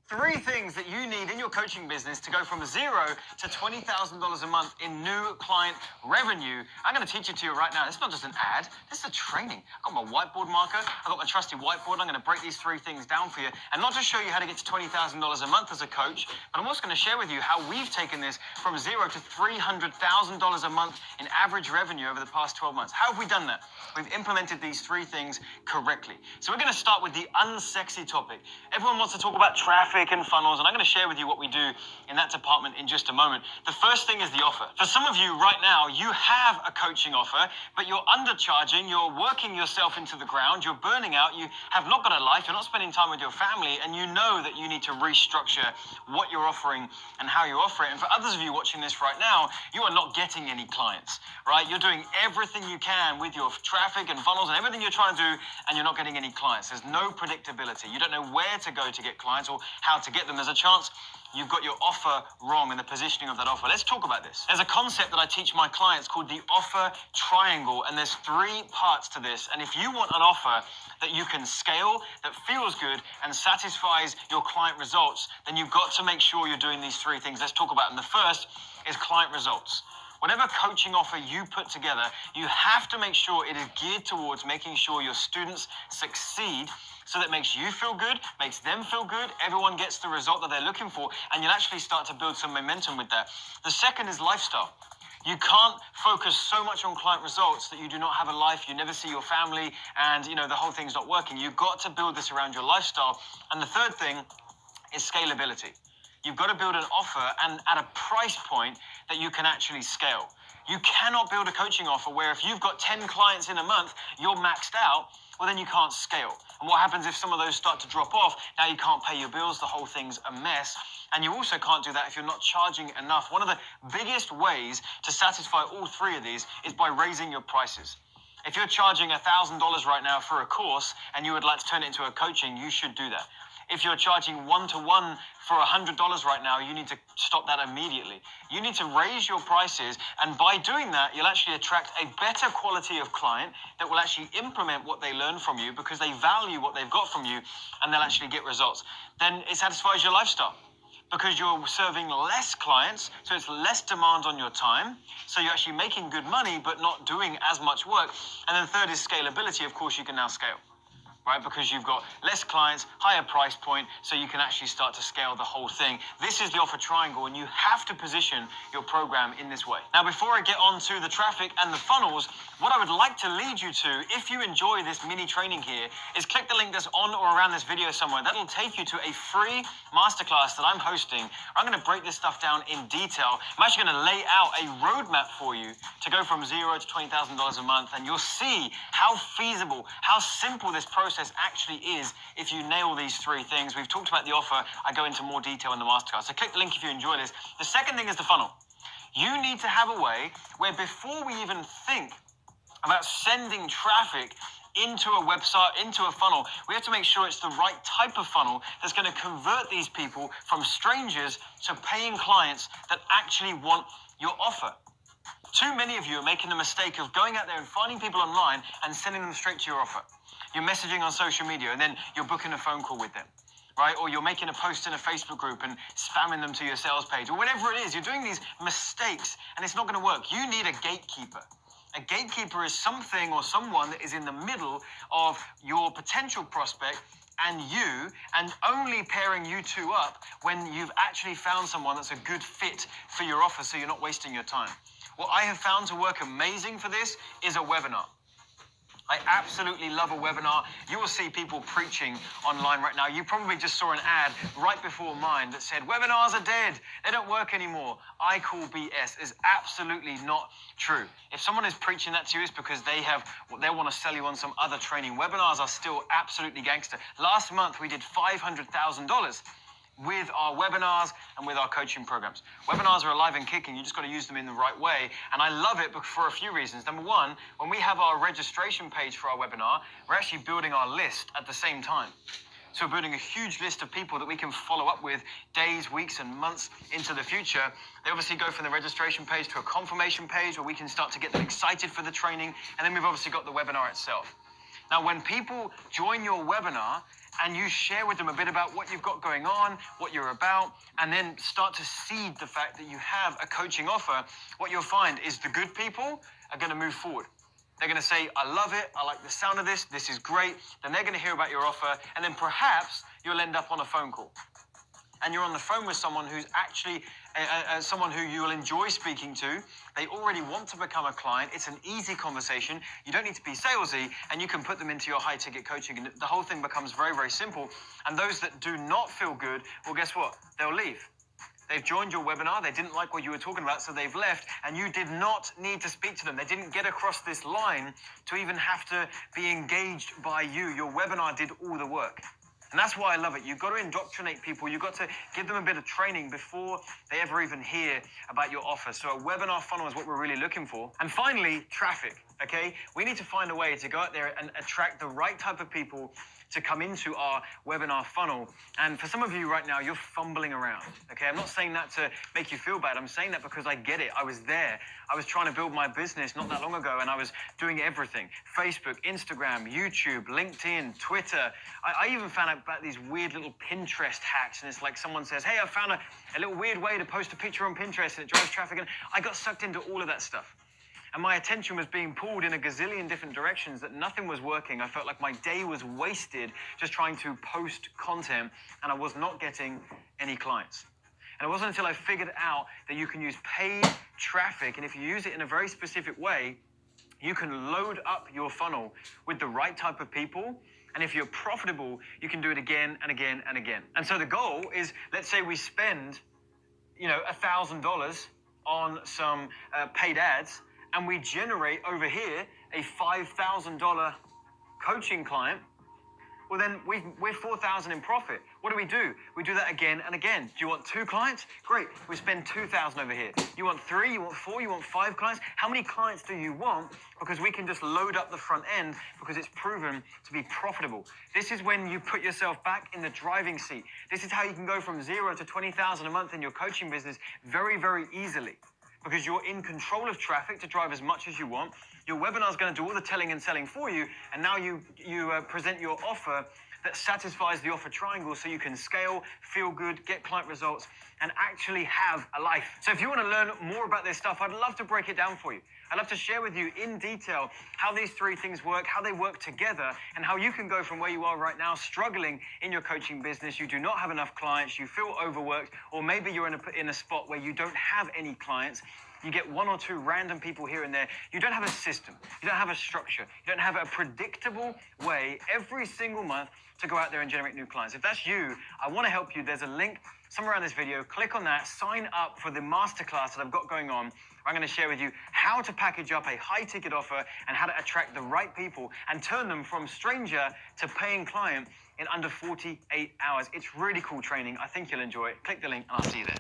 Three things that you need in your coaching business to go from zero to $20,000 a month in new client revenue. I'm going to teach it to you right now. It's not just an ad, this is a training. I've got my whiteboard marker, I've got my trusty whiteboard. I'm going to break these three things down for you and not just show you how to get to $20,000 a month as a coach, but I'm also going to share with you how we've taken this from zero to $300,000 a month in average revenue over the past 12 months. How have we done that? We've implemented these three things correctly. So we're going to start with the unsexy topic. Everyone wants to talk about traffic and funnels, and I'm going to share with you what we do in that department in just a moment. The first thing is the offer. For some of you right now, you have a coaching offer, but you're undercharging, you're working yourself into the ground, you're burning out, you have not got a life, you're not spending time with your family, and you know that you need to restructure what you're offering and how you offer it. And for others of you watching this right now, you are not getting any clients, right? You're doing everything you can with your traffic and funnels and everything you're trying to do, and you're not getting any clients. There's no predictability. You don't know where to go to get clients or how to get them. There's a chance you've got your offer wrong and the positioning of that offer. Let's talk about this. There's a concept that I teach my clients called the offer triangle, and there's three parts to this. And if you want an offer that you can scale, that feels good and satisfies your client results, then you've got to make sure you're doing these three things. Let's talk about them. The first is client results. Whatever coaching offer you put together, you have to make sure it is geared towards making sure your students succeed, so that makes you feel good, makes them feel good, everyone gets the result that they're looking for, and you'll actually start to build some momentum with that. The second is lifestyle. You can't focus so much on client results that you do not have a life, you never see your family, and the whole thing's not working. You've got to build this around your lifestyle. And the third thing is scalability. You've got to build an offer and at a price point that you can actually scale. You cannot build a coaching offer where if you've got 10 clients in a month, you're maxed out, well then you can't scale. And what happens if some of those start to drop off? Now you can't pay your bills, the whole thing's a mess. And you also can't do that if you're not charging enough. One of the biggest ways to satisfy all three of these is by raising your prices. If you're charging $1,000 right now for a course and you would like to turn it into a coaching, you should do that. If you're charging one-to-one for $100 right now, you need to stop that immediately. You need to raise your prices, and by doing that, you'll actually attract a better quality of client that will actually implement what they learn from you because they value what they've got from you, and they'll actually get results. Then it satisfies your lifestyle, because you're serving less clients, so it's less demand on your time, so you're actually making good money but not doing as much work. And then third is scalability. Of course, you can now scale, right? Because you've got less clients, higher price point, so you can actually start to scale the whole thing. This is the offer triangle, and you have to position your program in this way. Now, before I get on to the traffic and the funnels, what I would like to lead you to, if you enjoy this mini training here, is click the link that's on or around this video somewhere. That'll take you to a free masterclass that I'm hosting. I'm going to break this stuff down in detail. I'm actually going to lay out a roadmap for you to go from zero to $20,000 a month, and you'll see how feasible, how simple this process actually is if you nail these three things. We've talked about the offer. I go into more detail in the masterclass. So click the link if you enjoy this. The second thing is the funnel. You need to have a way where before we even think about sending traffic into a website, into a funnel, we have to make sure it's the right type of funnel that's going to convert these people from strangers to paying clients that actually want your offer. Too many of you are making the mistake of going out there and finding people online and sending them straight to your offer. You're messaging on social media and then you're booking a phone call with them, right? Or you're making a post in a Facebook group and spamming them to your sales page, or whatever it is. You're doing these mistakes and it's not going to work. You need a gatekeeper. A gatekeeper is something or someone that is in the middle of your potential prospect and you, and only pairing you two up when you've actually found someone that's a good fit for your offer, so you're not wasting your time. What I have found to work amazing for this is a webinar. I absolutely love a webinar. You will see people preaching online right now. You probably just saw an ad right before mine that said, webinars are dead. They don't work anymore. I call BS. Is absolutely not true. If someone is preaching that to you, it's because they want to sell you on some other training. Webinars are still absolutely gangster. Last month, we did $500,000 with our webinars and with our coaching programs. Webinars are alive and kicking. You just got to use them in the right way. And I love it for a few reasons. Number one, when we have our registration page for our webinar, we're actually building our list at the same time. So we're building a huge list of people that we can follow up with days, weeks, and months into the future. They obviously go from the registration page to a confirmation page where we can start to get them excited for the training. And then we've obviously got the webinar itself. Now, when people join your webinar and you share with them a bit about what you've got going on, what you're about, and then start to seed the fact that you have a coaching offer, what you'll find is the good people are going to move forward. They're going to say, I love it, I like the sound of this is great. Then they're going to hear about your offer, and then perhaps you'll end up on a phone call. And you're on the phone with someone who's actually someone who you'll enjoy speaking to. They already want to become a client. It's an easy conversation. You don't need to be salesy, and you can put them into your high-ticket coaching. And the whole thing becomes very, very simple. And those that do not feel good, well, guess what? They'll leave. They've joined your webinar, they didn't like what you were talking about, so they've left, and you did not need to speak to them. They didn't get across this line to even have to be engaged by you. Your webinar did all the work. And that's why I love it. You've got to indoctrinate people. You've got to give them a bit of training before they ever even hear about your offer. So a webinar funnel is what we're really looking for. And finally, traffic, okay? We need to find a way to go out there and attract the right type of people to come into our webinar funnel. And for some of you right now, you're fumbling around, okay? I'm not saying that to make you feel bad. I'm saying that because I get it. I was there. I was trying to build my business not that long ago, and I was doing everything. Facebook, Instagram, YouTube, LinkedIn, Twitter. I even found out about these weird little Pinterest hacks, and it's like someone says, hey, I found a little weird way to post a picture on Pinterest, and it drives traffic, and I got sucked into all of that stuff. And my attention was being pulled in a gazillion different directions that nothing was working. I felt like my day was wasted just trying to post content, and I was not getting any clients. And it wasn't until I figured out that you can use paid traffic, and if you use it in a very specific way, you can load up your funnel with the right type of people. And if you're profitable, you can do it again and again and again. And so the goal is, let's say we spend, $1,000 on some paid ads, and we generate over here a $5,000 coaching client. Well, then we're $4,000 in profit. What do? We do that again and again. Do you want 2 clients? Great. We spend $2,000 over here. You want 3? You want 4? You want 5 clients? How many clients do you want? Because we can just load up the front end because it's proven to be profitable. This is when you put yourself back in the driving seat. This is how you can go from 0 to 20,000 a month in your coaching business very, very easily. Because you're in control of traffic to drive as much as you want. Your webinar is going to do all the telling and selling for you, and now you present your offer that satisfies the offer triangle so you can scale, feel good, get client results, and actually have a life. So if you want to learn more about this stuff, I'd love to break it down for you. I'd love to share with you in detail how these 3 things work, how they work together, and how you can go from where you are right now, struggling in your coaching business. You do not have enough clients, you feel overworked, or maybe you're in a spot where you don't have any clients. You get 1 or 2 random people here and there. You don't have a system. You don't have a structure. You don't have a predictable way every single month to go out there and generate new clients. If that's you, I want to help you. There's a link somewhere around this video. Click on that. Sign up for the masterclass that I've got going on. I'm going to share with you how to package up a high-ticket offer and how to attract the right people and turn them from stranger to paying client in under 48 hours. It's really cool training. I think you'll enjoy it. Click the link and I'll see you there.